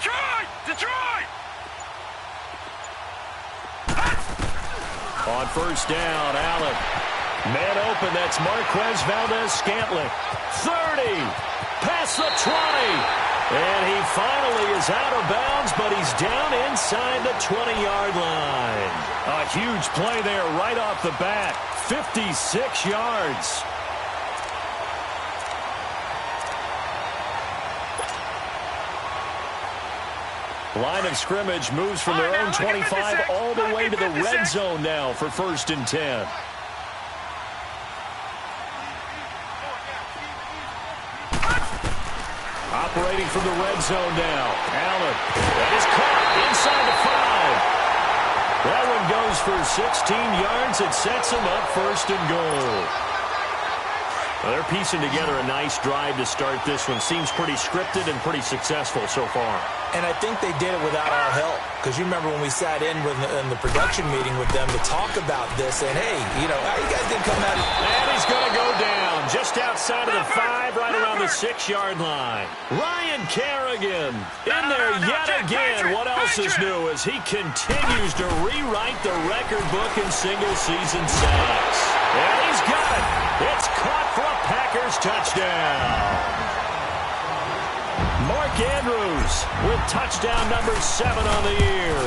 Detroit! Detroit! On first down, Allen. Man open, that's Marquez Valdez-Scantling. 30, past the 20. And he finally is out of bounds, but he's down inside the 20-yard line. A huge play there right off the bat. 56 yards. Line of scrimmage moves from their own 25 all the way to the red zone now for 1st and 10. Operating from the red zone now. Allen. That is caught inside the 5. That one goes for 16 yards. It sets him up 1st and goal. Well, they're piecing together a nice drive to start this one. Seems pretty scripted and pretty successful so far. And I think they did it without our help. Because you remember when we sat in the production meeting with them to talk about this. And, hey, you know, you guys didn't come out. And he's going to go down just outside of the 5, right around the 6-yard line. Ryan Kerrigan in there yet again. What else is new as he continues to rewrite the record book in single-season sacks. And he's got it. It's caught for a Packers touchdown. Mark Andrews with touchdown number 7 on the year.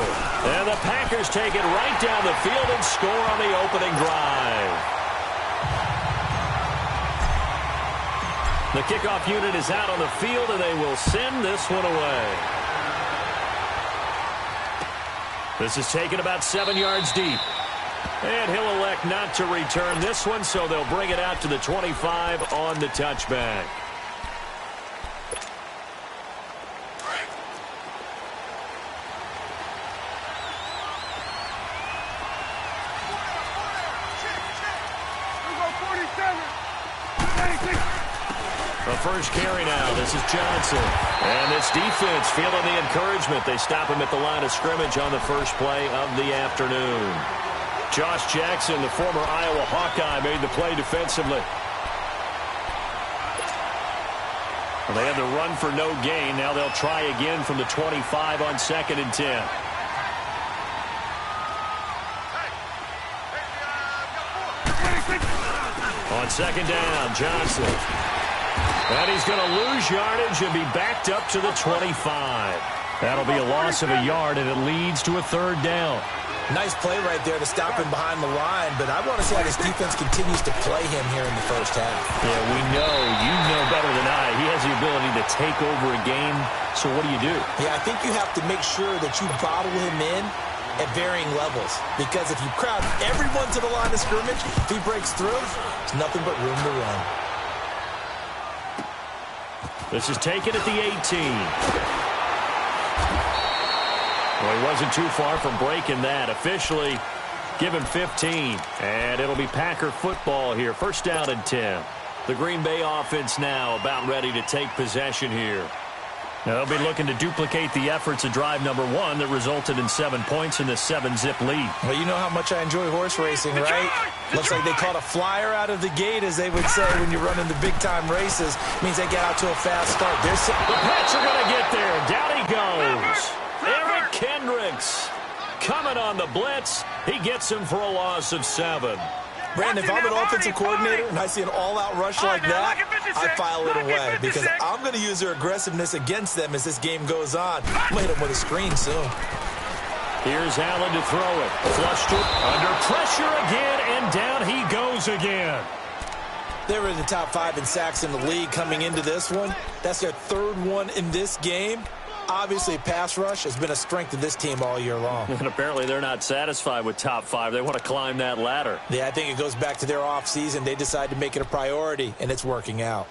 And the Packers take it right down the field and score on the opening drive. The kickoff unit is out on the field, and they will send this one away. This is taken about 7 yards deep. And he'll elect not to return this one, so they'll bring it out to the 25 on the touchback. The first carry now. This is Johnson. And this defense feeling the encouragement. They stop him at the line of scrimmage on the first play of the afternoon. Josh Jackson, the former Iowa Hawkeye, made the play defensively. Well, they had the run for no gain. Now they'll try again from the 25 on 2nd and 10. On 2nd down, Johnson. And he's going to lose yardage and be backed up to the 25. That'll be a loss of a yard, and it leads to a 3rd down. Nice play right there to stop him behind the line, but I want to see how this defense continues to play him here in the first half. Yeah, we know. You know better than I. He has the ability to take over a game, so what do you do? Yeah, I think you have to make sure that you bottle him in at varying levels, because if you crowd everyone to the line of scrimmage, if he breaks through, there's nothing but room to run. This is taken at the 18. Well, he wasn't too far from breaking that. Officially, give him 15. And it'll be Packer football here. 1st down and 10. The Green Bay offense now about ready to take possession here. Now they'll be looking to duplicate the efforts of drive number 1 that resulted in 7 points in the 7-zip lead. Well, you know how much I enjoy horse racing, right? Looks like they caught a flyer out of the gate, as they would say when you're running the big-time races. Means they get out to a fast start. The Pats are going to get there. Down he goes. Eric Kendricks coming on the blitz. He gets him for a loss of 7. Brandon, if I'm an offensive coordinator and I see an all-out rush like that, I file it away because I'm going to use their aggressiveness against them as this game goes on. I'm going to hit them with a screen soon. Here's Allen to throw it. Flushed it. Under pressure again, and down he goes again. They were in the top 5 in sacks in the league coming into this one. That's their 3rd one in this game. Obviously, pass rush has been a strength of this team all year long. And apparently they're not satisfied with top 5. They want to climb that ladder. Yeah, I think it goes back to their offseason. They decided to make it a priority, and it's working out.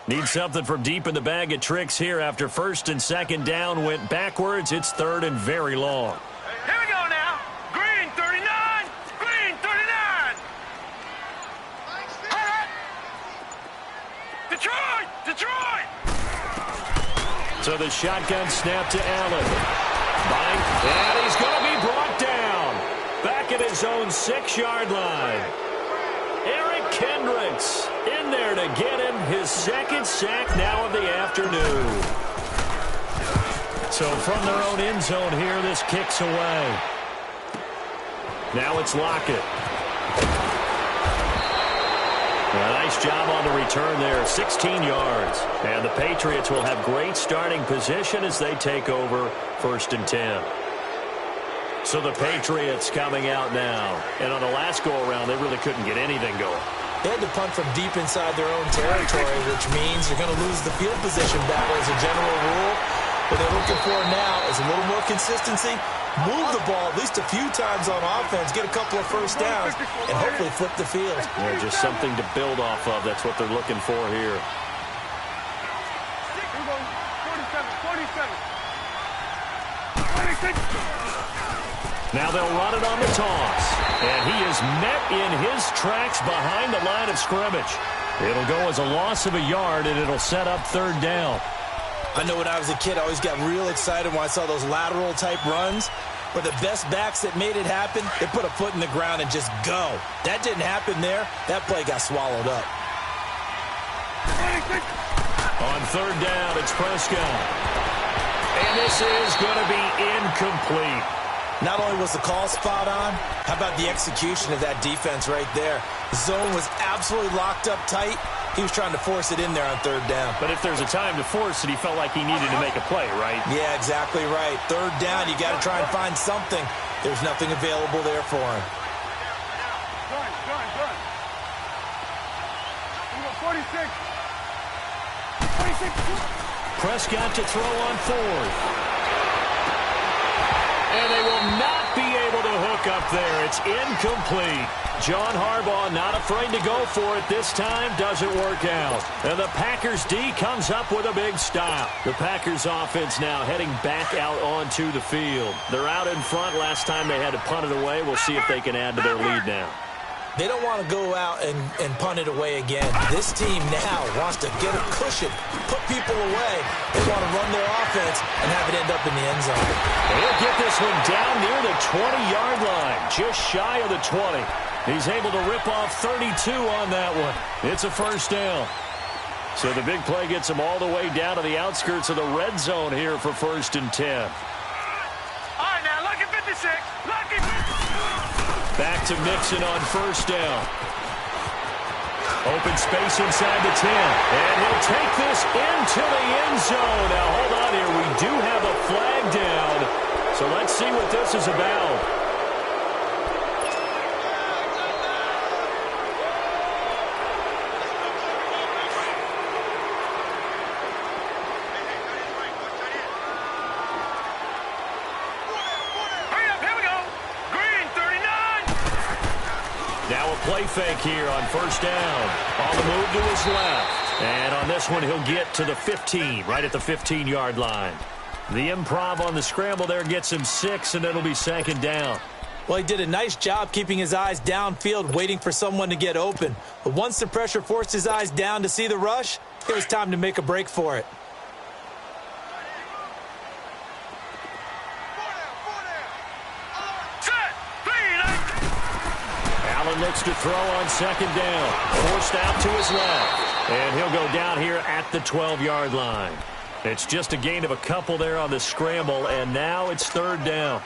Need something from deep in the bag of tricks here after 1st and 2nd down went backwards. It's 3rd and very long. Here we go now. Green 39. Green 39. Detroit! Detroit! So the shotgun snap to Allen. And he's going to be brought down. Back at his own 6-yard line. Eric Kendricks in there to get him his second sack now of the afternoon. So from their own end zone here, this kicks away. Now it's Lockett. A nice job on the return there, 16 yards. And the Patriots will have great starting position as they take over 1st and 10. So the Patriots coming out now. And on the last go-around, they really couldn't get anything going. They had to punt from deep inside their own territory, which means you're going to lose the field position battle as a general rule. What they're looking for now is a little more consistency, move the ball at least a few times on offense, get a couple of first downs, and hopefully flip the field. Yeah, just something to build off of. That's what they're looking for here. 47. Now they'll run it on the toss. And he is met in his tracks behind the line of scrimmage. It'll go as a loss of a yard, and it'll set up 3rd down. I know when I was a kid, I always got real excited when I saw those lateral-type runs. But the best backs that made it happen, they put a foot in the ground and just go. That didn't happen there. That play got swallowed up. On 3rd down, it's Prescott. And this is going to be incomplete. Not only was the call spot on, how about the execution of that defense right there? The zone was absolutely locked up tight. He was trying to force it in there on 3rd down. But if there's a time to force it, he felt like he needed to make a play, right? Yeah, exactly right. 3rd down, you got to try and find something. There's nothing available there for him. Gun. 46. Prescott to throw on 4th. And they will not be able to hook up there. It's incomplete. John Harbaugh not afraid to go for it this time. Doesn't work out. And the Packers D comes up with a big stop. The Packers offense now heading back out onto the field. They're out in front. Last time they had to punt it away. We'll see if they can add to their lead now. They don't want to go out and punt it away again. This team now wants to get a cushion, put people away. They want to run their offense and have it end up in the end zone. He'll get this one down near the 20-yard line, just shy of the 20. He's able to rip off 32 on that one. It's a 1st down. So the big play gets him all the way down to the outskirts of the red zone here for 1st and 10. All right, now, lucky 56. Lucky 56. Back to Mixon on 1st down. Open space inside the 10. And he'll take this into the end zone. Now, hold on here. We do have a flag down. So let's see what this is about. Now a play fake here on 1st down. On the move to his left. And on this one, he'll get to the 15, right at the 15-yard line. The improv on the scramble there gets him 6, and it'll be 2nd down. Well, he did a nice job keeping his eyes downfield, waiting for someone to get open. But once the pressure forced his eyes down to see the rush, it was time to make a break for it. Looks to throw on 2nd down. Forced out to his left. And he'll go down here at the 12-yard line. It's just a gain of a couple there on the scramble, and now it's 3rd down.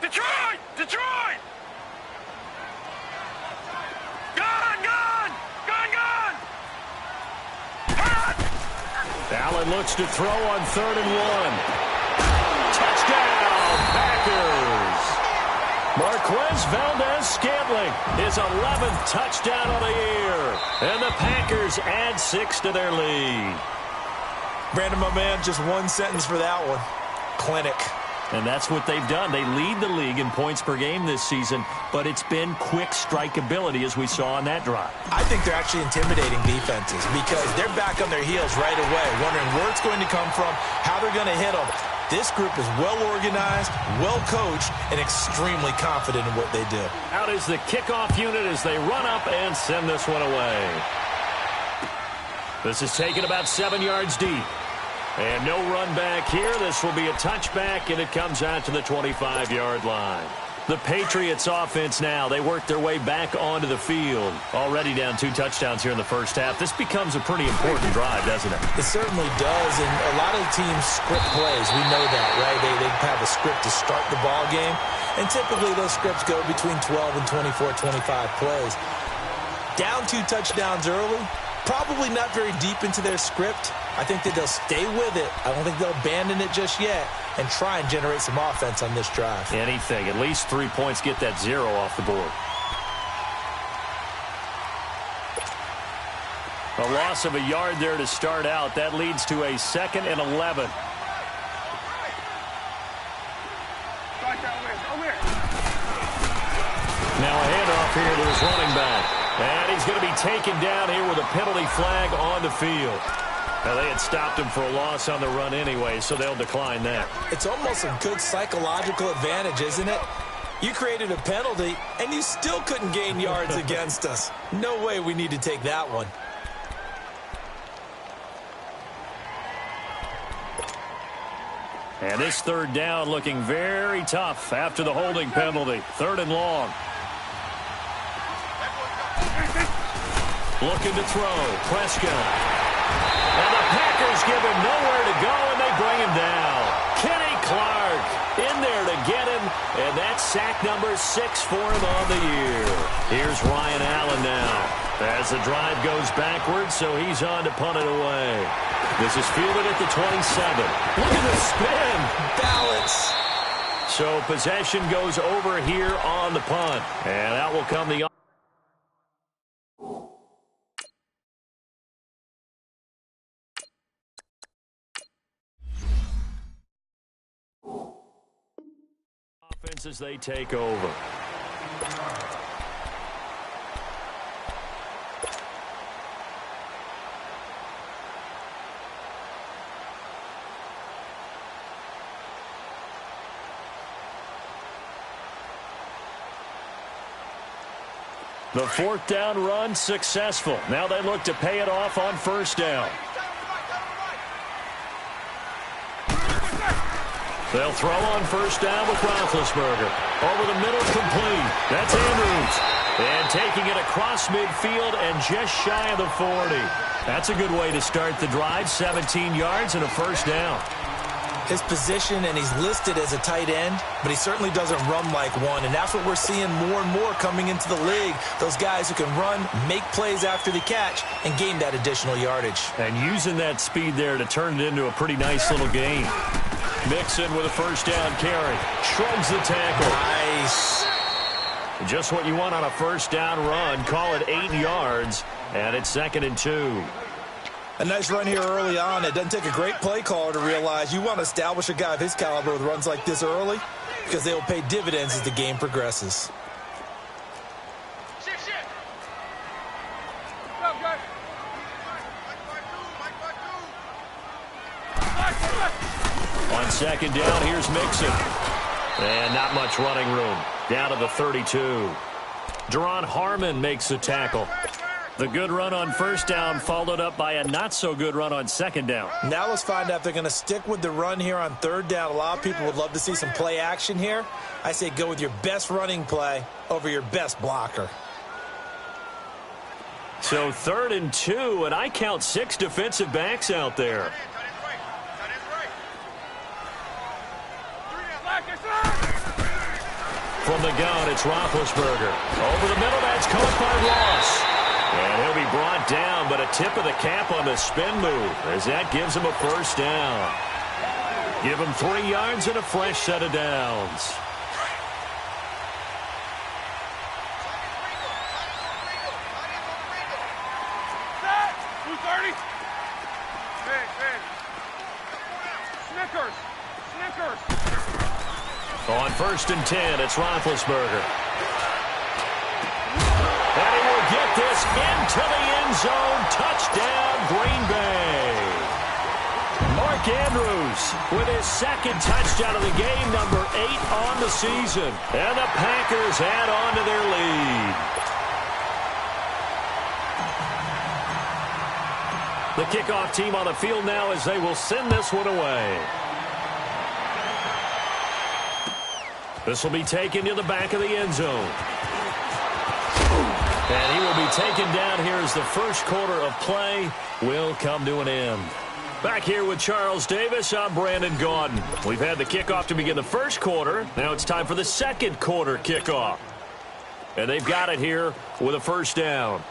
Detroit! Allen looks to throw on 3rd and 1. Touchdown, Packers. Marquez Valdez-Scantling, his 11th touchdown of the year. And the Packers add 6 to their lead. Brandon, my man, just one sentence for that one. Clinic. And that's what they've done. They lead the league in points per game this season, but it's been quick strikeability as we saw on that drive. I think they're actually intimidating defenses because they're back on their heels right away, wondering where it's going to come from, how they're going to hit them. This group is well-organized, well-coached, and extremely confident in what they do. Out is the kickoff unit as they run up and send this one away. This is taken about 7 yards deep. And no run back here. This will be a touchback, and it comes out to the 25-yard line. The Patriots offense now, they work their way back onto the field. Already down 2 touchdowns here in the first half. This becomes a pretty important drive, doesn't it? It certainly does, and a lot of teams script plays. We know that, right? They have a script to start the ball game, and typically those scripts go between 12 and 24, 25 plays. Down 2 touchdowns early, probably not very deep into their script. I think that they'll stay with it. I don't think they'll abandon it just yet and try and generate some offense on this drive. Anything. At least 3 points, get that 0 off the board. A loss of a yard there to start out. That leads to a 2nd and 11. Now a handoff here to his running back. And he's going to be taken down here with a penalty flag on the field. Now, they had stopped him for a loss on the run anyway, so they'll decline that. It's almost a good psychological advantage, isn't it? You created a penalty, and you still couldn't gain yards against us. No way we need to take that one. And this 3rd down looking very tough after the holding penalty. 3rd and long. Looking to throw. Prescott. And the Packers give him nowhere to go, and they bring him down. Kenny Clark in there to get him, and that's sack number 6 for him on the year. Here's Ryan Allen now as the drive goes backwards, so he's on to punt it away. This is fielded at the 27. Look at the spin. Balance. So possession goes over here on the punt, and out will come the offense as they take over. The 4th down run successful. Now they look to pay it off on 1st down. They'll throw on 1st down with Roethlisberger. Over the middle, complete. That's Andrews. And taking it across midfield and just shy of the 40. That's a good way to start the drive. 17 yards and a 1st down. His position, and he's listed as a tight end, but he certainly doesn't run like one, and that's what we're seeing more and more coming into the league. Those guys who can run, make plays after the catch, and gain that additional yardage. And using that speed there to turn it into a pretty nice little game. Mixon with a 1st down carry. Shrugs the tackle. Nice. Just what you want on a 1st down run. Call it 8 yards, and it's 2nd and 2. A nice run here early on. It doesn't take a great play caller to realize you want to establish a guy of his caliber with runs like this early because they will pay dividends as the game progresses. On 2nd down, here's Mixon. And not much running room. Down to the 32. Deron Harmon makes the tackle. The good run on 1st down followed up by a not-so-good run on 2nd down. Now let's find out if they're going to stick with the run here on 3rd down. A lot of people would love to see some play action here. I say go with your best running play over your best blocker. So 3rd and 2, and I count 6 defensive backs out there. From the gun, it's Roethlisberger. Over the middle, that's caught by Ross. And he'll be brought down, but a tip of the cap on the spin move as that gives him a 1st down. Give him 3 yards and a fresh set of downs. On 1st and 10, it's Roethlisberger. And he will get this into the end zone. Touchdown, Green Bay. Mark Andrews with his 2nd touchdown of the game, number 8 on the season. And the Packers add on to their lead. The kickoff team on the field now as they will send this one away. This will be taken to the back of the end zone. And he will be taken down here as the first quarter of play will come to an end. Back here with Charles Davis, I'm Brandon Gaudin. We've had the kickoff to begin the first quarter. Now it's time for the second quarter kickoff. And they've got it here with a first down.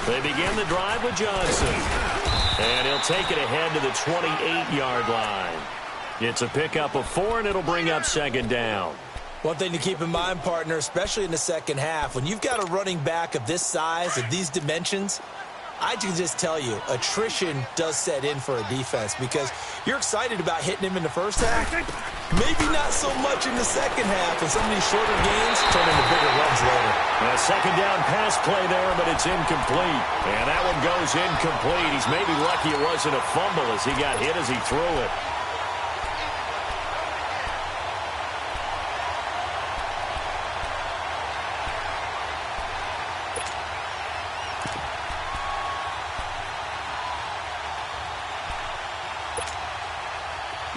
They begin the drive with Johnson. And he'll take it ahead to the 28-yard line. It's a pickup of 4, and it'll bring up second down. One thing to keep in mind, partner, especially in the second half, when you've got a running back of this size, of these dimensions, I can just tell you, attrition does set in for a defense because you're excited about hitting him in the first half. Maybe not so much in the second half, and some of these shorter gains turn into bigger runs later. A second down pass play there, but it's incomplete. And that one goes incomplete. He's maybe lucky it wasn't a fumble as he got hit as he threw it.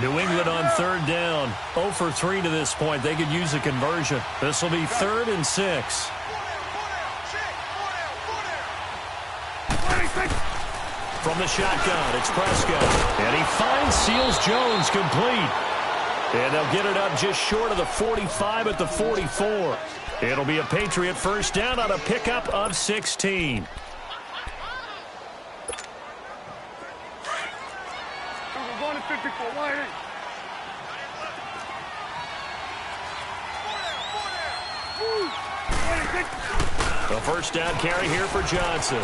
New England on third down. 0 for 3 to this point. They could use a conversion. This will be 3rd and 6. From the shotgun, it's Prescott. And he finds Seals-Jones complete. And they'll get it up just short of the 45 at the 44. It'll be a Patriot first down on a pickup of 16. The first down carry here for Johnson.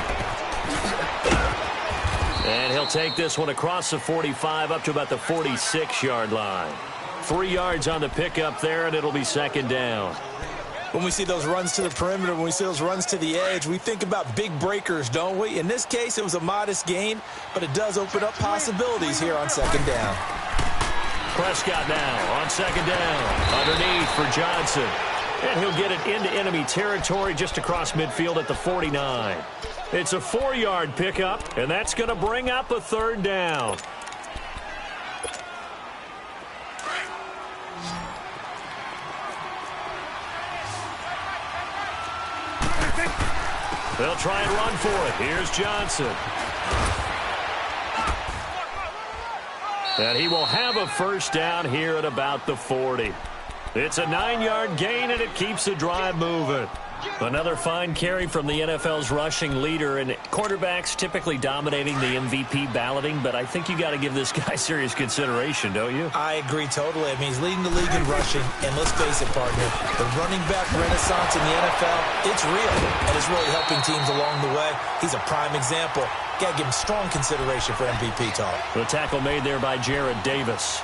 And he'll take this one across the 45 up to about the 46-yard line. 3 yards on the pickup there, and it'll be second down. When we see those runs to the perimeter, when we see those runs to the edge, we think about big breakers, don't we? In this case, it was a modest gain, but it does open up possibilities here on second down. Prescott now on second down. Underneath for Johnson. And he'll get it into enemy territory just across midfield at the 49. It's a 4-yard pickup, and that's going to bring up a third down. They'll try and run for it. Here's Johnson. And he will have a first down here at about the 40. It's a 9-yard gain, and it keeps the drive moving. Another fine carry from the NFL's rushing leader, and quarterbacks typically dominating the MVP balloting, but I think you got to give this guy serious consideration, don't you? I agree totally. I mean, he's leading the league in rushing, and let's face it, partner, the running back renaissance in the NFL, it's real, and it's really helping teams along the way. He's a prime example. Got to give him strong consideration for MVP talk. The tackle made there by Jarrad Davis.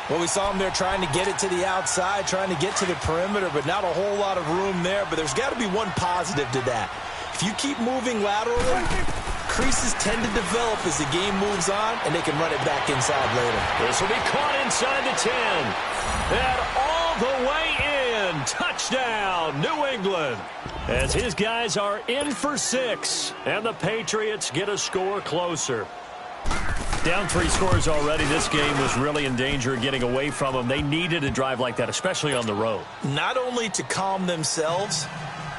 Well, we saw him there trying to get it to the outside, trying to get to the perimeter, but not a whole lot of room there. But there's got to be one positive to that. If you keep moving laterally, creases tend to develop as the game moves on, and they can run it back inside later. This will be caught inside the 10. And all the way in. Touchdown, New England. As his guys are in for 6, and the Patriots get a score closer. Down 3 scores already. This game was really in danger of getting away from them. They needed a drive like that, especially on the road. Not only to calm themselves,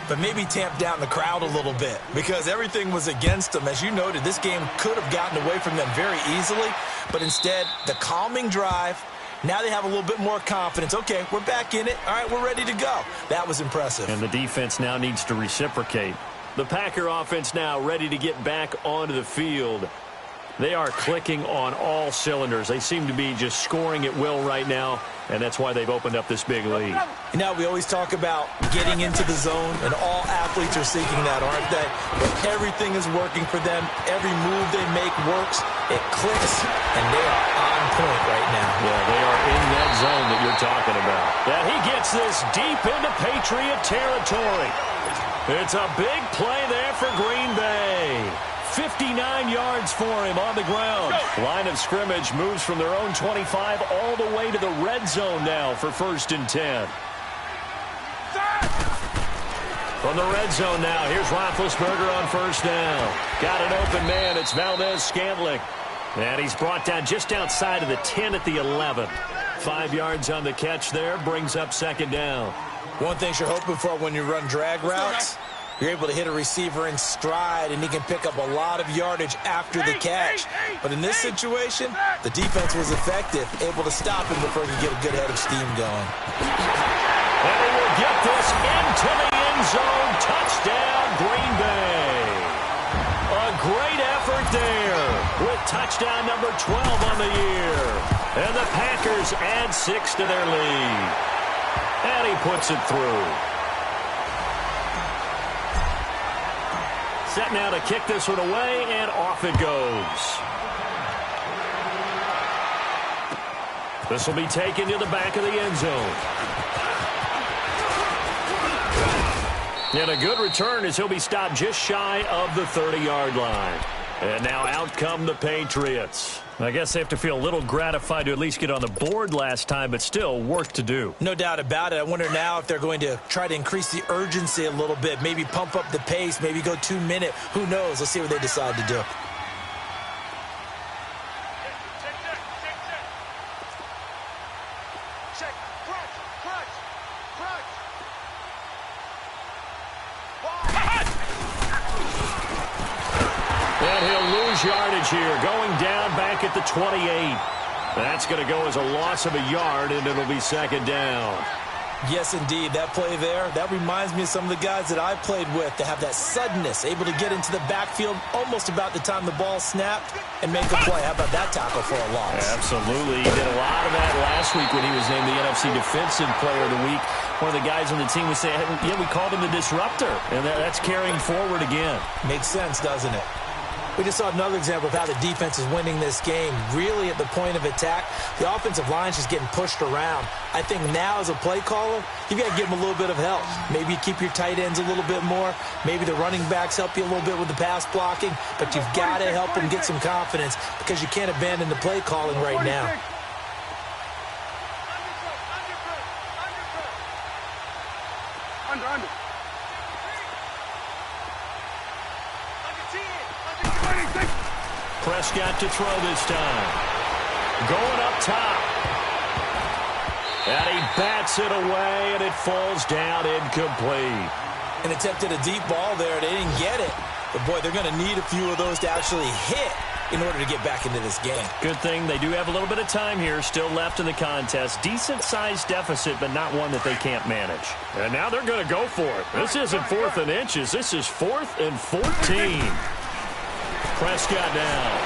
but maybe tamp down the crowd a little bit because everything was against them. As you noted, this game could have gotten away from them very easily, but instead, the calming drive, now they have a little bit more confidence. Okay, we're back in it. All right, we're ready to go. That was impressive. And the defense now needs to reciprocate. The Packer offense now ready to get back onto the field. They are clicking on all cylinders. They seem to be just scoring at will right now, and that's why they've opened up this big lead. You know, we always talk about getting into the zone, and all athletes are seeking that, aren't they? But everything is working for them. Every move they make works. It clicks, and they are on point right now. Yeah, they are in that zone that you're talking about. And he gets this deep into Patriot territory. It's a big play there for Green Bay. 59 yards for him on the ground. Line of scrimmage moves from their own 25 all the way to the red zone now for 1st and 10. From the red zone now, here's Roethlisberger on first down. Got an open man. It's Valdez-Scantling. And he's brought down just outside of the 10 at the 11. 5 yards on the catch there. Brings up second down. One thing you're hoping for when you run drag routes, you're able to hit a receiver in stride, and he can pick up a lot of yardage after the catch. But in this situation, the defense was effective, able to stop him before he could get a good head of steam going. And he will get this into the end zone. Touchdown, Green Bay. A great effort there with touchdown number 12 on the year. And the Packers add 6 to their lead. And he puts it through. Set now to kick this one away, and off it goes. This will be taken to the back of the end zone. And a good return as he'll be stopped just shy of the 30-yard line. And now out come the Patriots. I guess they have to feel a little gratified to at least get on the board last time, but still work to do. No doubt about it. I wonder now if they're going to try to increase the urgency a little bit, maybe pump up the pace, maybe go 2-minute. Who knows? Let's see what they decide to do. And he'll lose yardage here, going down back at the 28. That's going to go as a loss of a yard, and it'll be second down. Yes, indeed. That play there, that reminds me of some of the guys that I played with to have that suddenness, able to get into the backfield almost about the time the ball snapped and make a play. How about that tackle for a loss? Absolutely. He did a lot of that last week when he was named the NFC Defensive Player of the Week. One of the guys on the team would say, yeah, we called him the disruptor, and that's carrying forward again. Makes sense, doesn't it? We just saw another example of how the defense is winning this game. Really at the point of attack, the offensive line is just getting pushed around. I think now as a play caller, you've got to give them a little bit of help. Maybe you keep your tight ends a little bit more. Maybe the running backs help you a little bit with the pass blocking. But you've got to help them get some confidence because you can't abandon the play calling right now. Under. Prescott to throw this time. Going up top. And he bats it away, and it falls down incomplete. And attempted a deep ball there. They didn't get it. But, boy, they're going to need a few of those to actually hit in order to get back into this game. Good thing they do have a little bit of time here still left in the contest. Decent-sized deficit, but not one that they can't manage. And now they're going to go for it. This isn't 4th and inches. This is 4th and 14. Prescott down.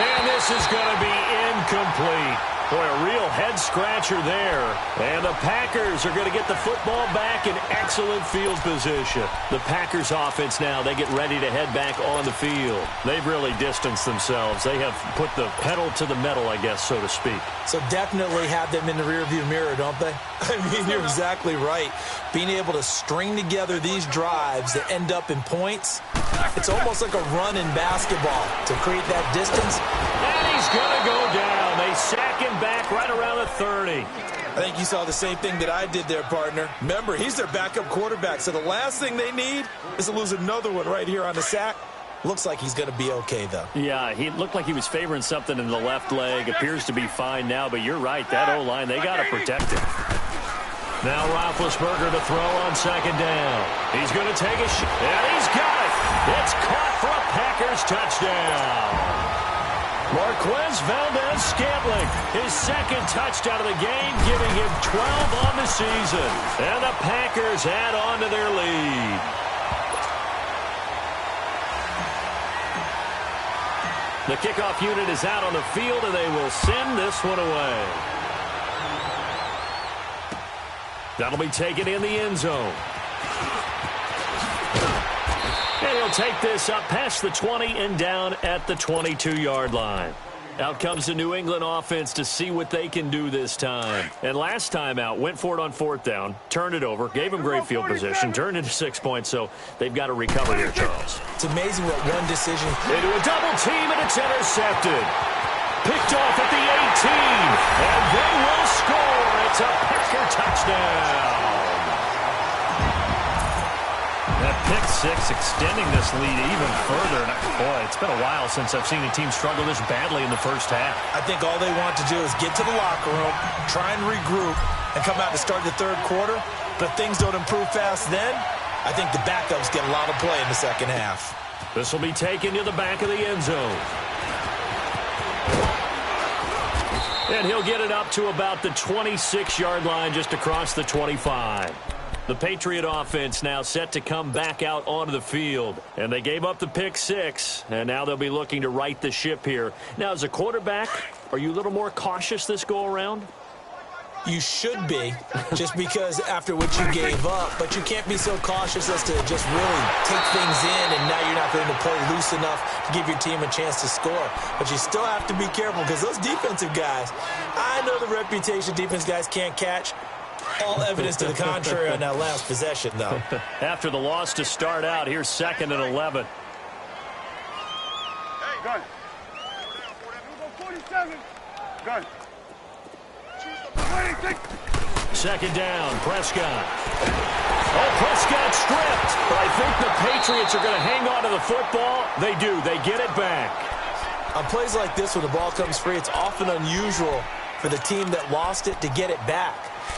And this is going to be incomplete. Boy, a real head-scratcher there. And the Packers are going to get the football back in excellent field position. The Packers offense now, they get ready to head back on the field. They've really distanced themselves. They have put the pedal to the metal, I guess, so to speak. So definitely have them in the rearview mirror, don't they? I mean, you're exactly right. Being able to string together these drives that end up in points, it's almost like a run in basketball to create that distance. And he's going to go down. They sack him back right around the 30. I think you saw the same thing that I did there, partner. Remember, he's their backup quarterback, so the last thing they need is to lose another one right here on the sack. Looks like he's going to be okay, though. Yeah, he looked like he was favoring something in the left leg. Appears to be fine now, but you're right. That O-line, they got to protect him. Now Roethlisberger to throw on second down. He's going to take a shot, and he's got it. It's caught for a Packers touchdown. Marquez Valdez-Scantling, his second touchdown of the game, giving him 12 on the season. And the Packers add on to their lead. The kickoff unit is out on the field, and they will send this one away. That'll be taken in the end zone. And he'll take this up past the 20 and down at the 22-yard line. Out comes the New England offense to see what they can do this time. And last time out, went for it on 4th down, turned it over, gave them great field position, turned into 6 points, so they've got to recover here, Charles. It's amazing what one decision. Into a double team, and it's intercepted. Picked off at the 18, and they will score. It's a Packer touchdown. That pick six extending this lead even further. And boy, it's been a while since I've seen a team struggle this badly in the first half. I think all they want to do is get to the locker room, try and regroup, and come out to start the third quarter. But if things don't improve fast then, I think the backups get a lot of play in the second half. This will be taken to the back of the end zone. And he'll get it up to about the 26-yard line, just across the 25. The Patriot offense now set to come back out onto the field. And they gave up the pick six, and now they'll be looking to right the ship here. Now, as a quarterback, are you a little more cautious this go-around? You should be, just because after what you gave up, but you can't be so cautious as to just really take things in, and now you're not going to play loose enough to give your team a chance to score. But you still have to be careful, because those defensive guys, I know the reputation defense guys can't catch. All evidence to the contrary on that last possession, though. After the loss to start out, here's 2nd and 11. Hey, gun. 47. Gun. 26. 2nd down, Prescott. Oh, Prescott stripped. But I think the Patriots are going to hang on to the football. They do. They get it back. On plays like this, when the ball comes free, it's often unusual for the team that lost it to get it back.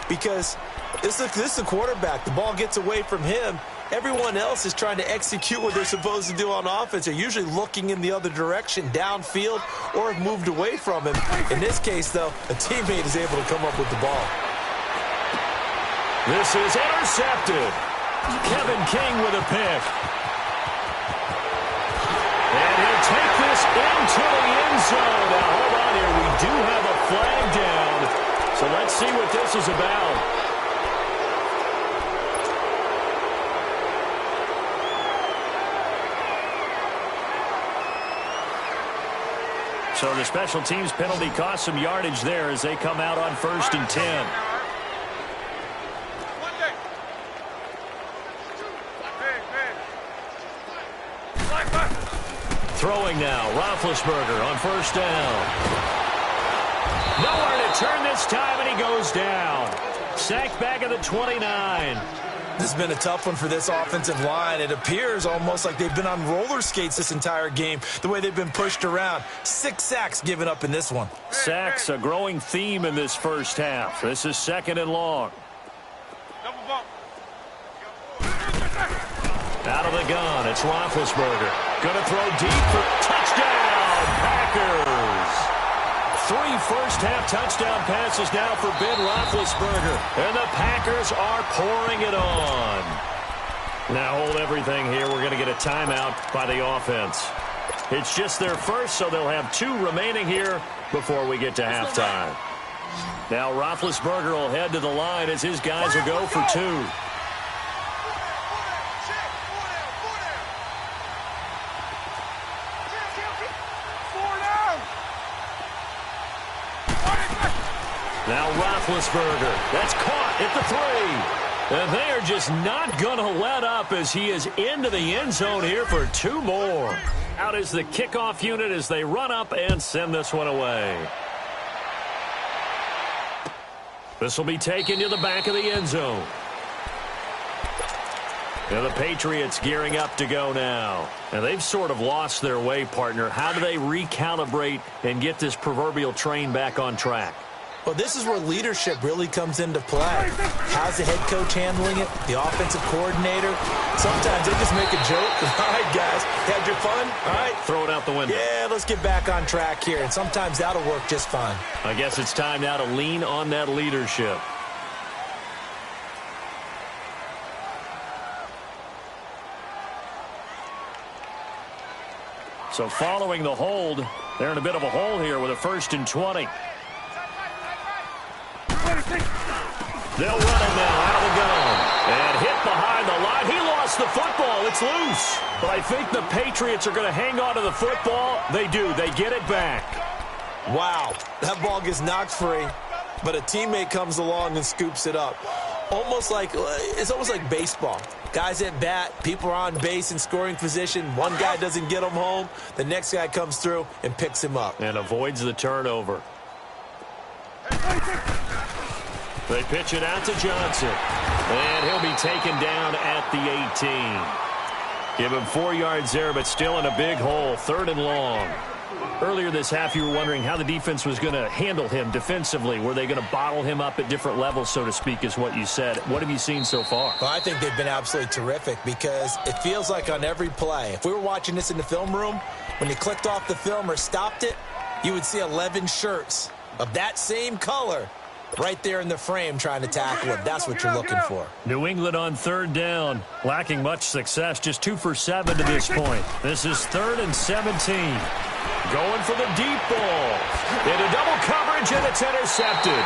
Because this is the quarterback. The ball gets away from him. Everyone else is trying to execute what they're supposed to do on offense. They're usually looking in the other direction, downfield, or have moved away from him. In this case, though, a teammate is able to come up with the ball. This is intercepted. Kevin King with a pick. And he'll take this into the end zone. Now, hold on here. We do have a flag down. So let's see what this is about. So the special teams penalty cost some yardage there as they come out on 1st and 10. Throwing now, Roethlisberger on 1st down. Nowhere to turn this time, and he goes down. Sacked back at the 29. This has been a tough one for this offensive line. It appears almost like they've been on roller skates this entire game, the way they've been pushed around. 6 sacks given up in this one. Sacks, a growing theme in this first half. This is 2nd and long. Out of the gun, it's Roethlisberger. Going to throw deep for touchdown, Packers. 3 first-half touchdown passes now for Ben Roethlisberger. And the Packers are pouring it on. Now hold everything here. We're going to get a timeout by the offense. It's just their first, so they'll have 2 remaining here before we get to halftime. Now Roethlisberger will head to the line as his guys will go for 2. Now Roethlisberger, that's caught at the 3. And they are just not going to let up as he is into the end zone here for 2 more. Out is the kickoff unit as they run up and send this one away. This will be taken to the back of the end zone. And the Patriots gearing up to go now. And they've sort of lost their way, partner. How do they recalibrate and get this proverbial train back on track? Well, this is where leadership really comes into play. How's the head coach handling it? The offensive coordinator? Sometimes they just make a joke. All right, guys, had your fun? All right. Throw it out the window. Yeah, let's get back on track here. And sometimes that'll work just fine. I guess it's time now to lean on that leadership. So following the hold, they're in a bit of a hole here with a 1st and 20. They'll run it now out of the gun. And hit behind the line. He lost the football. It's loose. But I think the Patriots are going to hang on to the football. They do. They get it back. Wow. That ball gets knocked free, but a teammate comes along and scoops it up. It's almost like baseball. Guys at bat, people are on base in scoring position. One guy doesn't get him home. The next guy comes through and picks him up. And avoids the turnover. They pitch it out to Johnson. And he'll be taken down at the 18. Give him 4 yards there, but still in a big hole, 3rd and long. Earlier this half, you were wondering how the defense was going to handle him defensively. Were they going to bottle him up at different levels, so to speak, is what you said. What have you seen so far? Well, I think they've been absolutely terrific because it feels like on every play, if we were watching this in the film room, when you clicked off the film or stopped it, you would see 11 shirts of that same color right there in the frame trying to tackle it. That's what you're looking for. New England on 3rd down, lacking much success, just 2 for 7 to this point. This is 3rd and 17. Going for the deep ball. Into double coverage, and it's intercepted.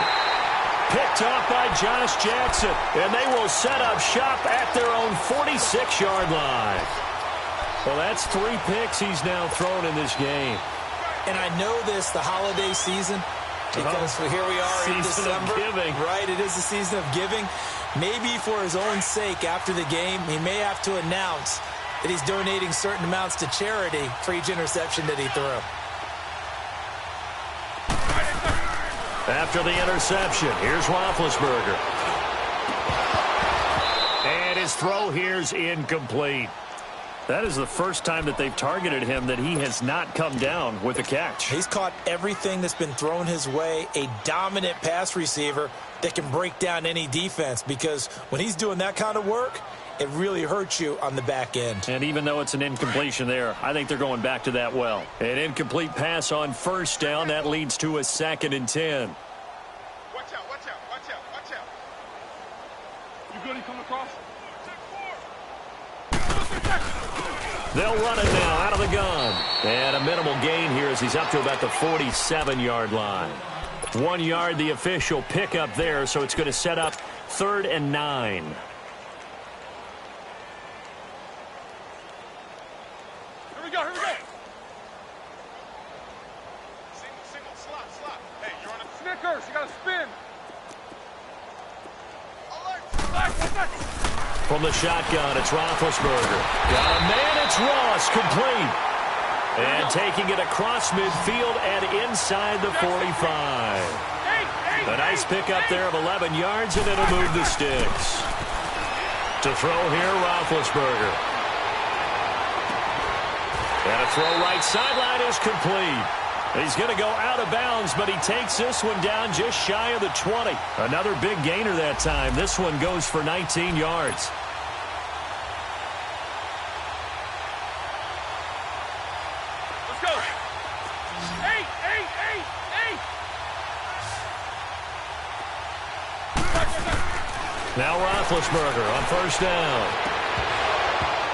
Picked off by Josh Jackson, and they will set up shop at their own 46-yard line. Well, that's 3 picks he's now thrown in this game. And I know this, the holiday season, because here we are in December. Season of giving. Right, it is the season of giving. Maybe for his own sake after the game, he may have to announce that he's donating certain amounts to charity for each interception that he threw. After the interception, here's Roethlisberger. And his throw here's incomplete. That is the first time that they've targeted him that he has not come down with a catch. He's caught everything that's been thrown his way, a dominant pass receiver that can break down any defense, because when he's doing that kind of work, it really hurts you on the back end. And even though it's an incompletion there, I think they're going back to that well. An incomplete pass on 1st down. That leads to a 2nd and 10. Watch out, watch out, watch out, watch out. You good? He coming across? They'll run it now out of the gun. And a minimal gain here as he's up to about the 47-yard line. 1 yard, the official pickup there, so it's going to set up 3rd and 9. Here we go, here we go. Single, slot. Hey, you're on a Snickers, you got to spin. Alert. From the shotgun, it's Roethlisberger. Got a man, it's Ross, complete. And taking it across midfield and inside the 45. A nice pickup there of 11 yards, and it'll move the sticks. To throw here, Roethlisberger. And a throw right sideline is complete. He's going to go out of bounds, but he takes this one down just shy of the 20. Another big gainer that time. This one goes for 19 yards. Let's go. Eight. Now Roethlisberger on 1st down.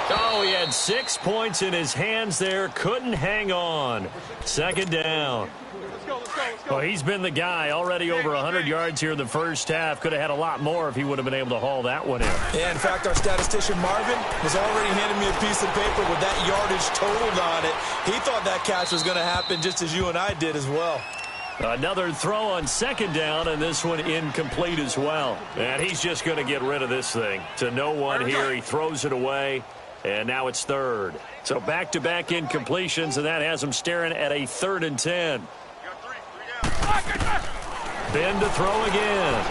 Oh, he had 6 points in his hands there. Couldn't hang on. 2nd down. Let's go. Well, he's been the guy. Already over 100 yards here in the 1st half. Could have had a lot more if he would have been able to haul that one in. Yeah, in fact, our statistician Marvin was already handing me a piece of paper with that yardage totaled on it. He thought that catch was going to happen just as you and I did as well. Another throw on 2nd down, and this one incomplete as well. And he's just going to get rid of this thing. To no one here. He throws it away, and now it's 3rd. So back-to-back incompletions, and that has him staring at a 3rd and 10. Ben to throw again.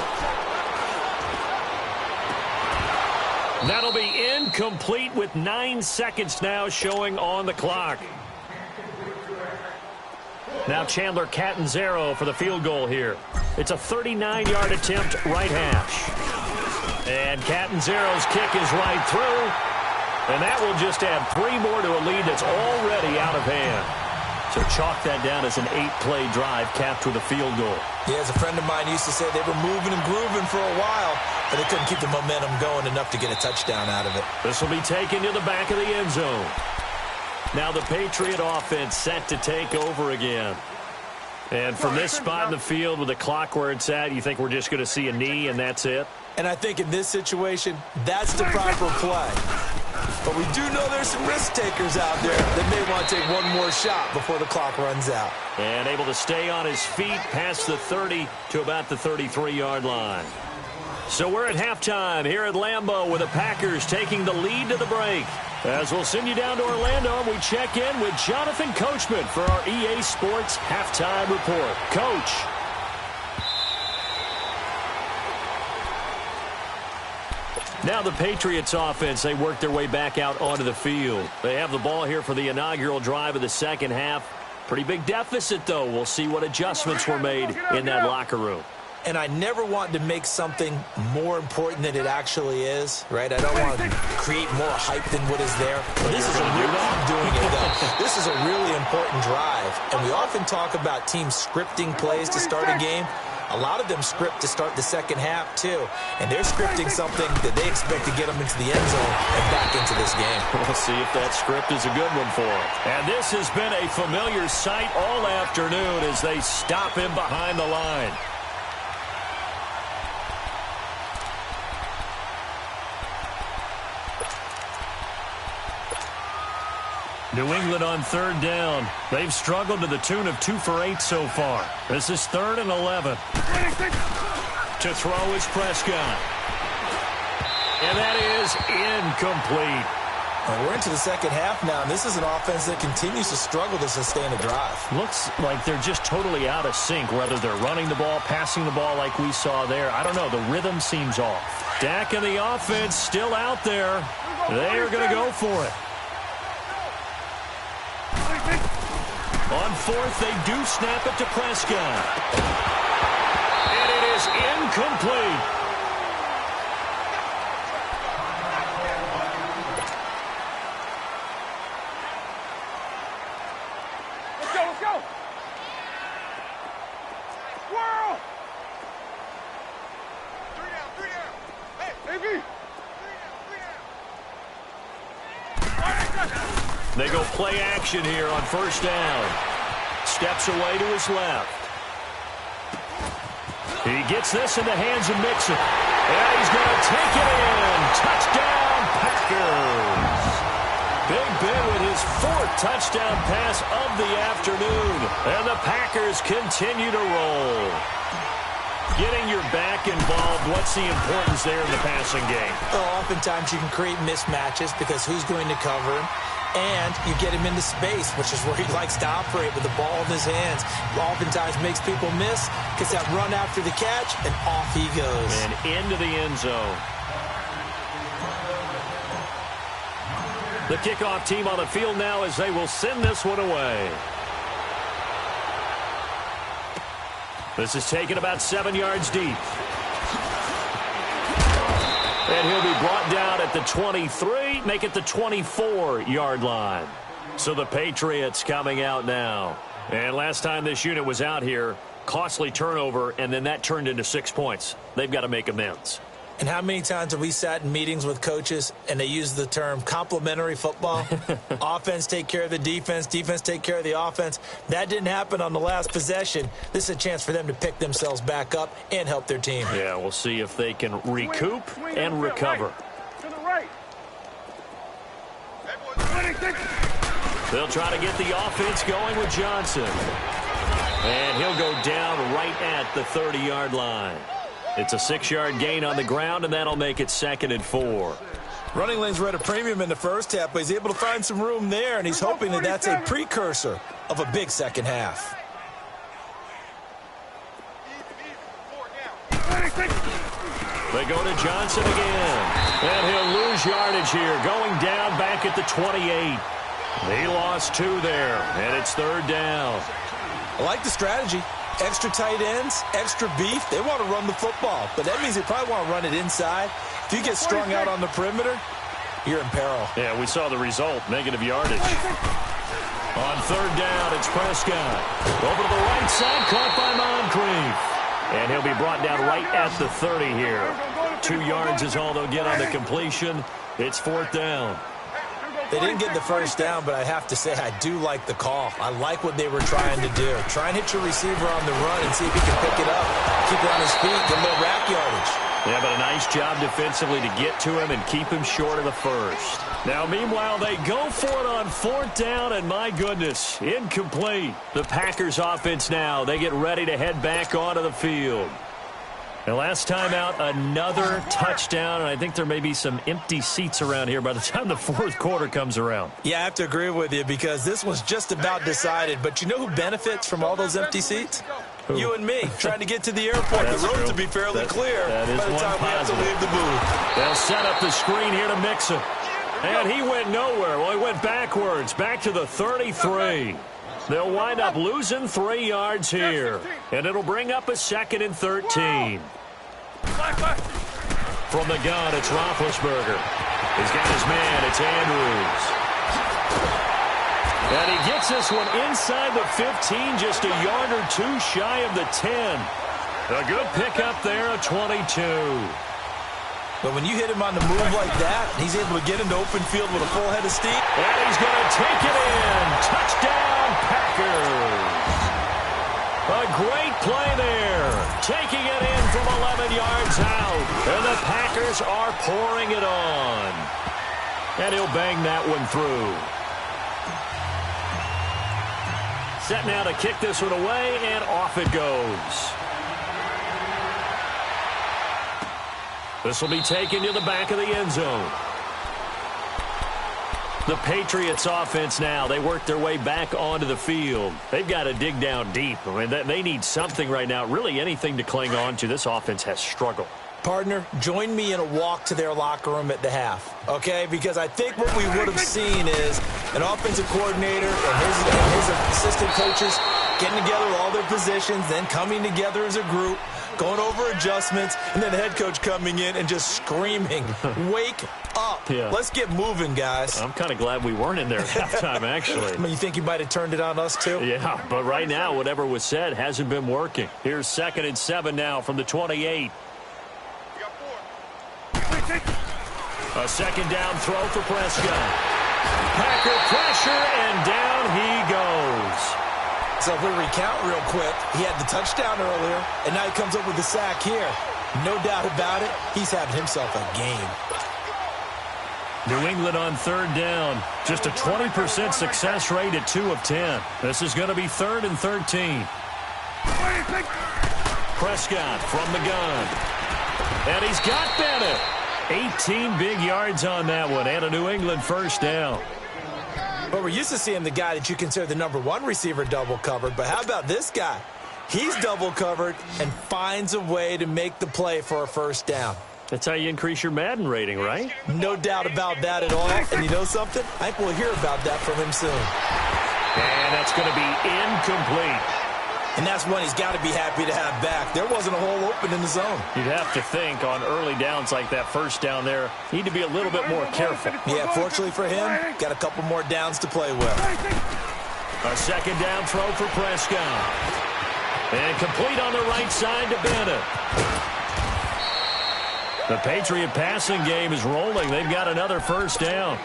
That'll be incomplete with 9 seconds now showing on the clock. Now Chandler Catanzaro for the field goal here. It's a 39-yard attempt, right hash. And Catanzaro's kick is right through. And that will just add 3 more to a lead that's already out of hand. So chalk that down as an 8-play drive capped with a field goal. Yeah, as a friend of mine used to say, they were moving and grooving for a while, but they couldn't keep the momentum going enough to get a touchdown out of it. This will be taken to the back of the end zone. Now the Patriot offense set to take over again. And from this spot in the field with the clock where it's at, you think we're just going to see a knee and that's it? And I think in this situation, that's the proper play. But we do know there's some risk takers out there that may want to take one more shot before the clock runs out. And able to stay on his feet past the 30 to about the 33-yard line. So we're at halftime here at Lambeau with the Packers taking the lead to the break. As we'll send you down to Orlando, we check in with Jonathan Coachman for our EA Sports Halftime Report. Coach. Now the Patriots offense, they work their way back out onto the field. They have the ball here for the inaugural drive of the second half. Pretty big deficit, though. We'll see what adjustments were made in that locker room. And I never want to make something more important than it actually is, right? I don't want to create more hype than what is there. But this is This is a really important drive. And we often talk about teams scripting plays to start a game. A lot of them script to start the second half, too. And they're scripting something that they expect to get them into the end zone and back into this game. We'll see if that script is a good one for them. And this has been a familiar sight all afternoon as they stop him behind the line. New England on third down. They've struggled to the tune of 2 for 8 so far. This is 3rd and 11. To throw is Prescott. And that is incomplete. Well, we're into the second half now, and this is an offense that continues to struggle to sustain a drive. Looks like they're just totally out of sync, whether they're running the ball, passing the ball like we saw there. I don't know. The rhythm seems off. Dak and the offense still out there. They are going to go for it. On 4th, they do snap it to Prescott. And it is incomplete. Let's go. Squirrel! 3 down. Hey, AB! 3 down. They go play action here on 1st down. Steps away to his left. He gets this in the hands of Mixon. And he's going to take it in. Touchdown, Packers. Big Ben with his 4th touchdown pass of the afternoon. And the Packers continue to roll. Getting your back involved, what's the importance there in the passing game? Well, oftentimes you can create mismatches because who's going to cover him? And you get him into space, which is where he likes to operate with the ball in his hands. Oftentimes makes people miss, gets that run after the catch, and off he goes. And into the end zone. The kickoff team on the field now as they will send this one away. This is taken about 7 yards deep. And he'll be brought down at the 23, make it the 24-yard line. So the Patriots coming out now. And last time this unit was out here, costly turnover, and then that turned into 6 points. They've got to make amends. And how many times have we sat in meetings with coaches and they use the term complementary football? Offense take care of the defense, defense take care of the offense. That didn't happen on the last possession. This is a chance for them to pick themselves back up and help their team. Yeah, we'll see if they can recoup and recover. To the right. They'll try to get the offense going with Johnson. And he'll go down right at the 30-yard line. It's a 6-yard gain on the ground, and that'll make it 2nd and 4. Running lanes were at a premium in the first half, but he's able to find some room there, and he's hoping that that's a precursor of a big second half. They go to Johnson again. And he'll lose yardage here, going down back at the 28. He lost 2 there, and it's 3rd down. I like the strategy. Extra tight ends, extra beef. They want to run the football, but that means they probably want to run it inside. If you get strung out on the perimeter, you're in peril. Yeah, we saw the result, negative yardage. On 3rd down, it's Prescott. Over to the right side, caught by Moncrief. And he'll be brought down right at the 30 here. 2 yards is all they'll get on the completion. It's 4th down. They didn't get the first down, but I have to say I do like the call. I like what they were trying to do. Try and hit your receiver on the run and see if he can pick it up. Keep it on his feet, get a little rack yardage. Yeah, but a nice job defensively to get to him and keep him short of the first. Now, meanwhile, they go for it on 4th down, and my goodness, incomplete. The Packers offense now, they get ready to head back onto the field. And last time out, another touchdown, and I think there may be some empty seats around here by the time the 4th quarter comes around. Yeah, I have to agree with you because this was just about decided. But you know who benefits from all those empty seats? You and me, trying to get to the airport. The roads will be fairly clear by the time we have to leave the booth. They'll set up the screen here to mix it. And he went nowhere. Well, he went backwards, back to the 33. They'll wind up losing 3 yards here. And it'll bring up a 2nd and 13. From the gun, it's Roethlisberger. He's got his man. It's Andrews. And he gets this one inside the 15, just a yard or 2 shy of the 10. A good pickup there, a 22. But when you hit him on the move like that, he's able to get into open field with a full head of steam. And he's going to take it in. Touchdown, Packers. A great play there. Taking it in from 11 yards out. And the Packers are pouring it on. And he'll bang that one through. Set now to kick this one away, and off it goes. This will be taken to the back of the end zone. The Patriots offense now, they work their way back onto the field. They've got to dig down deep. I mean, they need something right now, really anything to cling on to. This offense has struggled. Partner, join me in a walk to their locker room at the half, okay? Because I think what we would have seen is an offensive coordinator and his assistant coaches getting together all their positions, then coming together as a group, going over adjustments, and then the head coach coming in and just screaming, wake up. Yeah. Let's get moving, guys. I'm kind of glad we weren't in there at halftime, actually. I mean, you think he might have turned it on us, too? Yeah, but right now, whatever was said hasn't been working. Here's 2nd and 7 now from the 28. A 2nd down throw for Prescott. Packer pressure, and down he goes. So if we recount real quick, he had the touchdown earlier, and now he comes up with the sack here. No doubt about it, he's having himself a game. New England on 3rd down. Just a 20% success rate at 2 of 10. This is going to be 3rd and 13. Prescott from the gun. And he's got Bennett. 18 big yards on that one, and a New England 1st down. But we're used to seeing the guy that you consider the #1 receiver double covered. But how about this guy? He's double covered and finds a way to make the play for a 1st down. That's how you increase your Madden rating, right? No doubt about that at all. And you know something? I think we'll hear about that from him soon. And that's going to be incomplete. And that's one he's got to be happy to have back. There wasn't a hole open in the zone. You'd have to think on early downs like that 1st down there, need to be a little bit more careful. Yeah, fortunately for him, got a couple more downs to play with. A 2nd down throw for Prescott. And complete on the right side to Bennett. The Patriot passing game is rolling. They've got another 1st down.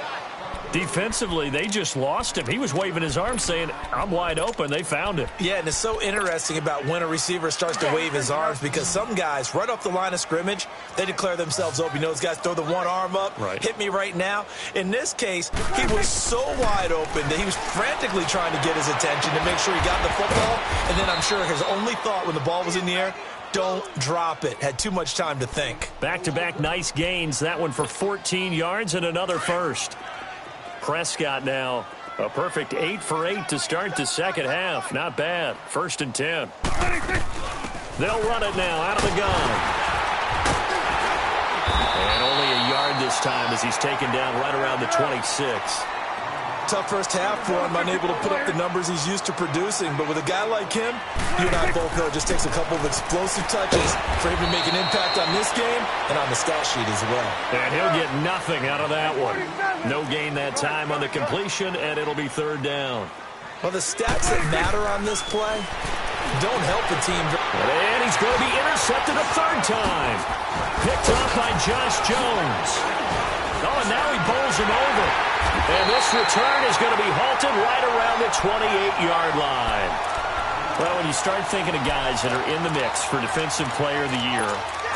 Defensively, they just lost him. He was waving his arms saying, I'm wide open. They found him. Yeah, and it's so interesting about when a receiver starts to wave his arms because some guys, right off the line of scrimmage, they declare themselves open. You know, those guys throw the one arm up, right. Hit me right now. In this case, he was so wide open that he was frantically trying to get his attention to make sure he got the football. And then I'm sure his only thought when the ball was in the air, don't drop it. Had too much time to think. Back-to-back nice gains. That one for 14 yards and another 1st. Prescott now, a perfect 8 for 8 to start the 2nd half. Not bad. 1st and 10. They'll run it now out of the gun. And only a yard this time as he's taken down right around the 26. Tough 1st half for him, unable to put up the numbers he's used to producing. But with a guy like him, you and I both know it just takes a couple of explosive touches for him to make an impact on this game and on the stat sheet as well. And he'll get nothing out of that one. No gain that time on the completion, and it'll be 3rd down. Well, the stats that matter on this play don't help the team. And he's going to be intercepted a 3rd time. Picked off by Josh Jones. Oh, and now he bowls him over. And this return is going to be halted right around the 28-yard line. Well, when you start thinking of guys that are in the mix for Defensive Player of the Year,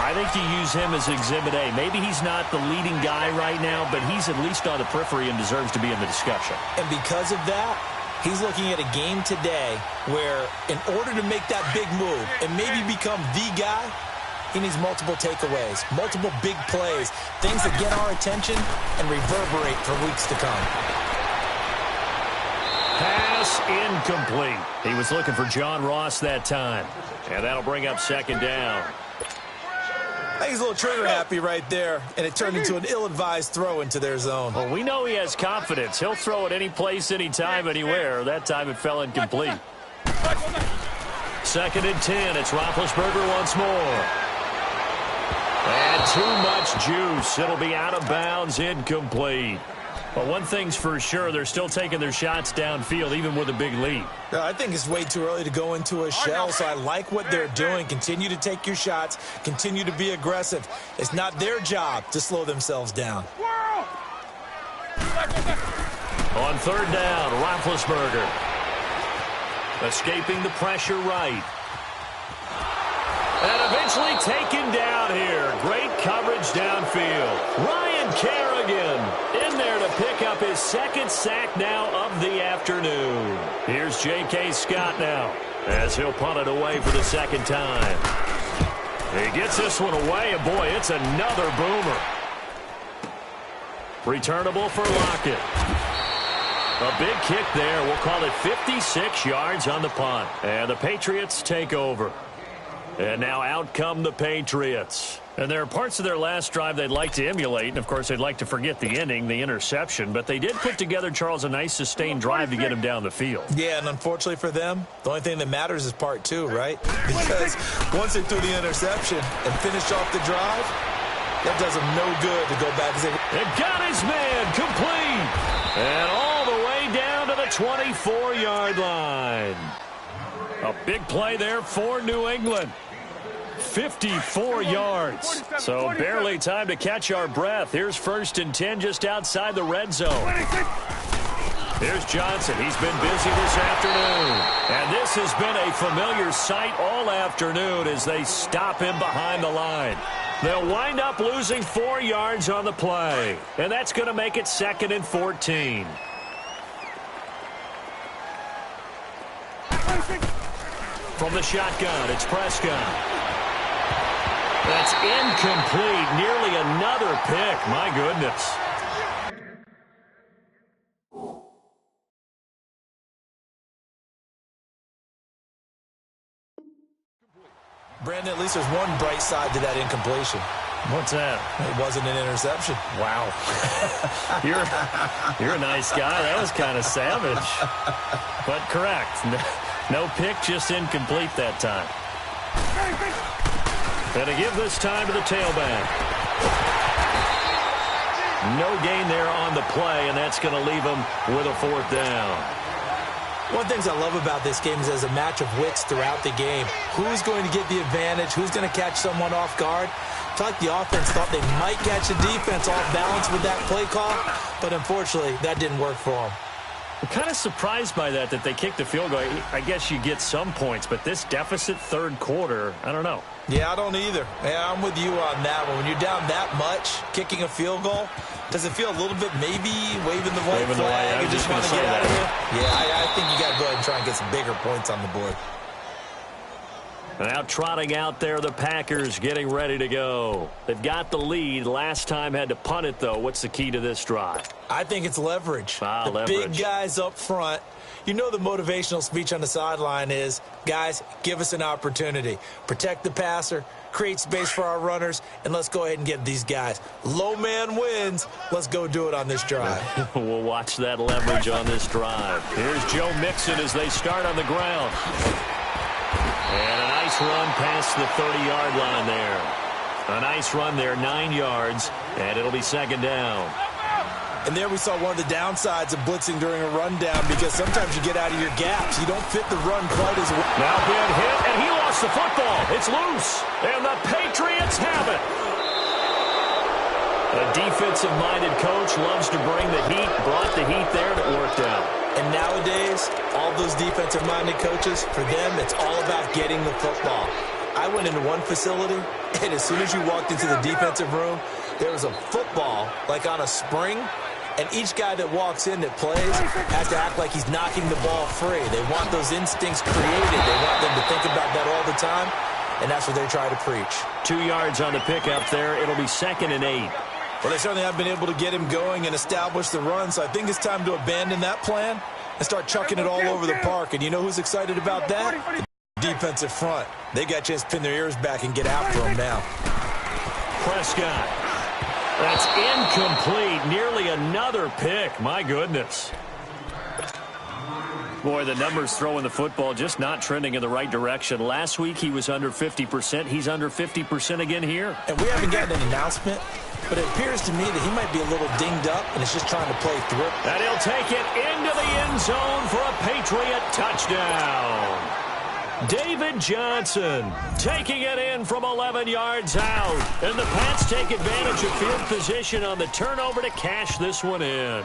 I think you use him as Exhibit A. Maybe he's not the leading guy right now, but he's at least on the periphery and deserves to be in the discussion. And because of that, he's looking at a game today where in order to make that big move and maybe become the guy, he needs multiple takeaways, multiple big plays, things that get our attention and reverberate for weeks to come. Pass Pass incomplete. He was looking for John Ross that time. And that'll bring up second down. I think he's a little trigger happy right there, and it turned into an ill-advised throw into their zone. Well, we know he has confidence. He'll throw it any place, anytime, anywhere. That time it fell incomplete. Second and 10. It's Roethlisberger once more. And too much juice. It'll be out of bounds, incomplete. But one thing's for sure, they're still taking their shots downfield, even with a big lead. I think it's way too early to go into a shell, so I like what they're doing. Continue to take your shots. Continue to be aggressive. It's not their job to slow themselves down. On third down, Roethlisberger. Escaping the pressure right. And eventually taken down here. Great coverage downfield. Ryan Kerrigan in there to pick up his second sack now of the afternoon. Here's J.K. Scott now as he'll punt it away for the second time. He gets this one away, and boy, it's another boomer. Returnable for Lockett. A big kick there. We'll call it 56 yards on the punt. And the Patriots take over. And now out come the Patriots. And there are parts of their last drive they'd like to emulate. And, of course, they'd like to forget the inning, the interception. But they did put together, Charles, a nice sustained drive to get him down the field. Yeah, and unfortunately for them, the only thing that matters is part two, right? Because once they threw the interception and finished off the drive, that does them no good to go back and say, it got his man complete. And all the way down to the 24-yard line. A big play there for New England. 54 yards. So barely time to catch our breath. Here's first and 10 just outside the red zone. Here's Johnson. He's been busy this afternoon. And this has been a familiar sight all afternoon as they stop him behind the line. They'll wind up losing 4 yards on the play. And that's going to make it second and 14. From the shotgun, it's Prescott. That's incomplete. Nearly another pick. My goodness. Brandon, at least there's one bright side to that incompletion. What's that? It wasn't an interception. Wow. You're a nice guy. That was kind of savage. But correct. No pick, just incomplete that time. And to give this time to the tailback. No gain there on the play, and that's going to leave them with a fourth down. One of the things I love about this game is there's a match of wits throughout the game. Who's going to get the advantage? Who's going to catch someone off guard? I feel like the offense thought they might catch the defense off balance with that play call, but unfortunately, that didn't work for them. I'm kind of surprised by that they kicked the field goal. I guess you get some points, but this deficit third quarter, I don't know. Yeah, I don't either. Yeah, I'm with you on that one. When you're down that much, kicking a field goal, does it feel a little bit maybe waving the white flag? You just want to get out of here? Yeah, I think you got to go ahead and try and get some bigger points on the board. Now trotting out there, the Packers getting ready to go. They've got the lead. Last time had to punt it, though. What's the key to this drive? I think it's leverage. Leverage. Big guys up front. You know the motivational speech on the sideline is, guys, give us an opportunity. Protect the passer, create space for our runners, and let's go ahead and get these guys. Low man wins. Let's go do it on this drive. We'll watch that leverage on this drive. Here's Joe Mixon as they start on the ground. And a nice run past the 30-yard line there. A nice run there, 9 yards, and it'll be second down. And there we saw one of the downsides of blitzing during a rundown because sometimes you get out of your gaps. You don't fit the run quite as well. Now been hit, and he lost the football. It's loose, and the Patriots have it. A defensive-minded coach loves to bring the heat, brought the heat there, and it worked out. And nowadays, all those defensive-minded coaches, for them, it's all about getting the football. I went into one facility, and as soon as you walked into the defensive room, there was a football, like on a spring, and each guy that walks in that plays has to act like he's knocking the ball free. They want those instincts created. They want them to think about that all the time, and that's what they try to preach. 2 yards on the pickup there. It'll be 2nd and 8. Well, they certainly have been able to get him going and establish the run, so I think it's time to abandon that plan and start chucking it all over the park. And you know who's excited about that? The defensive front. They got a chance to pin their ears back and get after them now. Prescott. That's incomplete. Nearly another pick. My goodness. Boy, the numbers throwing the football just not trending in the right direction. Last week he was under 50%. He's under 50% again here. And we haven't gotten an announcement, but it appears to me that he might be a little dinged up and is just trying to play through. And he'll take it into the end zone for a Patriot touchdown. David Johnson taking it in from 11 yards out. And the Pats take advantage of field position on the turnover to cash this one in.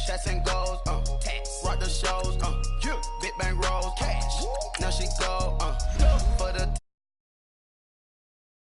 Shots and goals.